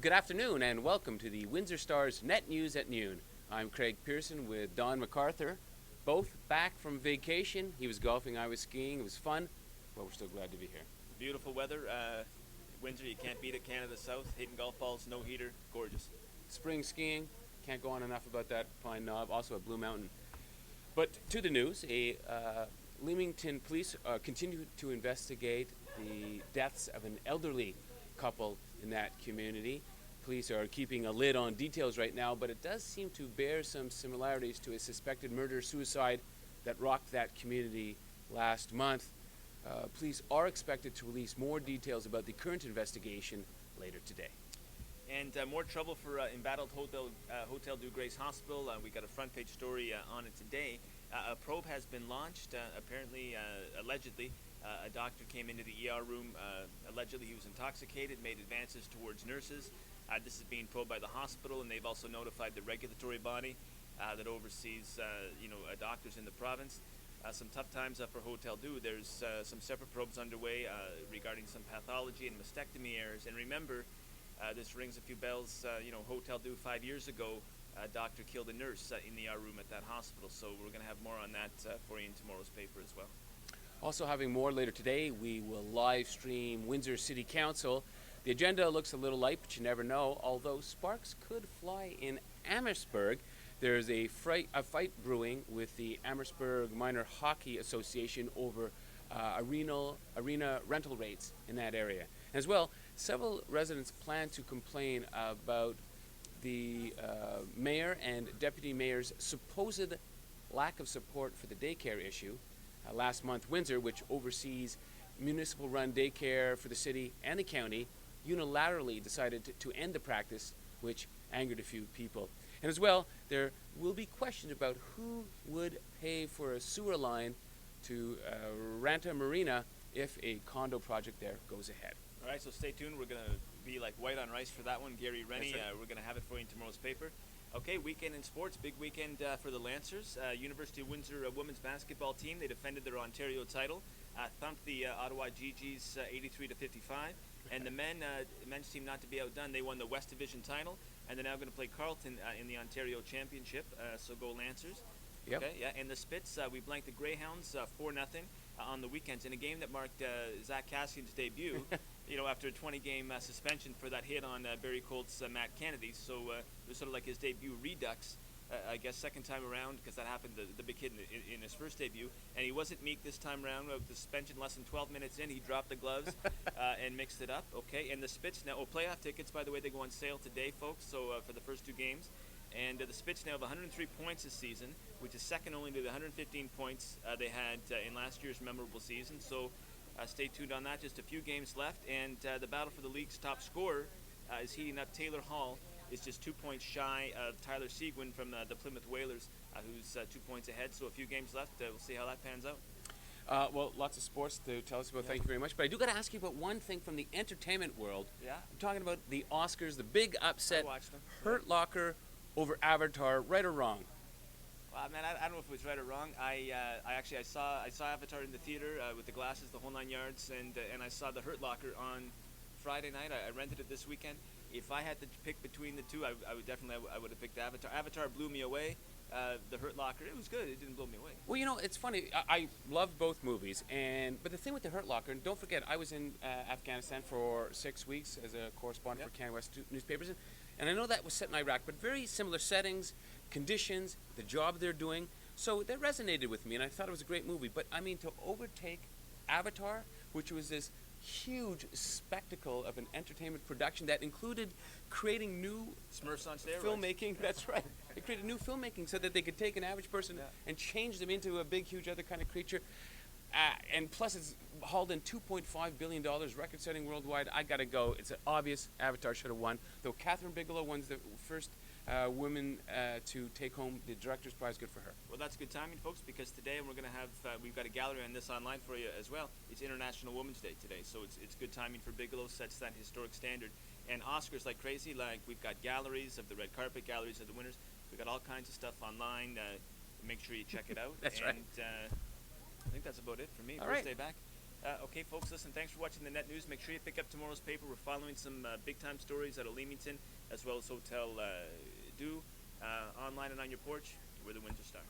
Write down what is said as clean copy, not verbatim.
Good afternoon and welcome to the Windsor Star's Net News at Noon. I'm Craig Pearson with Don McArthur, both back from vacation. He was golfing, I was skiing. It was fun, but we're still glad to be here. Beautiful weather. Windsor, you can't beat it. Canada South, hitting golf balls, no heater, gorgeous. Spring skiing, can't go on enough about that. Pine Knob, also at Blue Mountain. But to the news, Leamington police continue to investigate the deaths of an elderly couple in that community. Police are keeping a lid on details right now, but it does seem to bear some similarities to a suspected murder-suicide that rocked that community last month. Police are expected to release more details about the current investigation later today. And more trouble for embattled Hotel Dieu Grace Hospital. We got a front page story on it today. A probe has been launched. Allegedly, a doctor came into the ER room. Allegedly, he was intoxicated, made advances towards nurses. This is being probed by the hospital, and they've also notified the regulatory body that oversees, doctors in the province. Some tough times for Hotel Dieu. There's some separate probes underway regarding some pathology and mastectomy errors. And remember, this rings a few bells. Hotel Dieu 5 years ago, a doctor killed a nurse in the ER room at that hospital. So we're going to have more on that for you in tomorrow's paper as well. Also having more later today, we will live stream Windsor City Council. The agenda looks a little light, but you never know. Although sparks could fly in Amherstburg, there's a fight brewing with the Amherstburg Minor Hockey Association over arena rental rates in that area. As well, several residents plan to complain about the mayor and deputy mayor's supposed lack of support for the daycare issue. Last month, Windsor, which oversees municipal-run daycare for the city and the county, unilaterally decided to end the practice, which angered a few people. And as well, there will be questions about who would pay for a sewer line to Ranta Marina if a condo project there goes ahead. All right, so stay tuned. We're going to be like white on rice for that one. Gary Rennie, Right. we're going to have it for you in tomorrow's paper. Okay, weekend in sports, big weekend for the Lancers. University of Windsor women's basketball team, they defended their Ontario title, thumped the Ottawa GGs 83-55. And the men's team, not to be outdone, they won the West Division title, and they're now going to play Carleton in the Ontario Championship. So go Lancers. Yep. Okay, yeah. And the Spits, we blanked the Greyhounds 4-0 on the weekends in a game that marked Zach Cassian's debut. After a 20-game suspension for that hit on Barrie Colt's Matt Kennedy. So it was sort of like his debut redux. I guess second time around, because that happened the big hit in his first debut, and he wasn't meek this time around. With the suspension less than 12 minutes in, he dropped the gloves and mixed it up. Okay, and the Spits now, playoff tickets, by the way, they go on sale today, folks. So for the first two games, and the Spits now have 103 points this season, which is second only to the 115 points they had in last year's memorable season. So stay tuned on that. Just a few games left, and the battle for the league's top scorer is heating up. Taylor Hall is just 2 points shy of Tyler Seguin from the Plymouth Whalers, who's 2 points ahead. So a few games left. We'll see how that pans out. Well, lots of sports to tell us about. Yeah. Thank you very much. But I do got to ask you about one thing from the entertainment world. Yeah. I'm talking about the Oscars, the big upset. I watched them. Hurt Locker over Avatar, right or wrong? Well, man, I don't know if it was right or wrong. I saw Avatar in the theater with the glasses, the whole 9 yards, and I saw the Hurt Locker on Friday night. I rented it this weekend. If I had to pick between the two, I would have picked Avatar. Avatar blew me away. The Hurt Locker, it was good. It didn't blow me away. Well, it's funny. I loved both movies, but the thing with the Hurt Locker, and don't forget, I was in Afghanistan for 6 weeks as a correspondent for Canada West newspapers, and I know that was set in Iraq, but very similar settings, conditions, the job they're doing. So that resonated with me, and I thought it was a great movie. But I mean, to overtake Avatar, which was this huge spectacle of an entertainment production that included creating new Smurfs on steroids. Filmmaking. That's right. They created new filmmaking so that they could take an average person and change them into a big, huge other kind of creature. And plus, it's hauled in $2.5 billion, record-setting worldwide. I gotta go. It's obvious Avatar should have won. Though Catherine Bigelow wins the first woman to take home the director's prize. Good for her. Well, that's good timing, folks, because today we're going to have we've got a gallery on this online for you as well. It's International Women's Day today, so it's good timing for Bigelow. Sets that historic standard. And Oscars like crazy. Like we've got galleries of the red carpet, galleries of the winners. We've got all kinds of stuff online. Make sure you check it out. That's and, right. I think that's about it for me. All First right. day back. Okay, folks, listen, thanks for watching the Net News. Make sure you pick up tomorrow's paper. We're following some big-time stories out of Leamington, as well as Hotel Dieu, online and on your porch. We're the Windsor Star.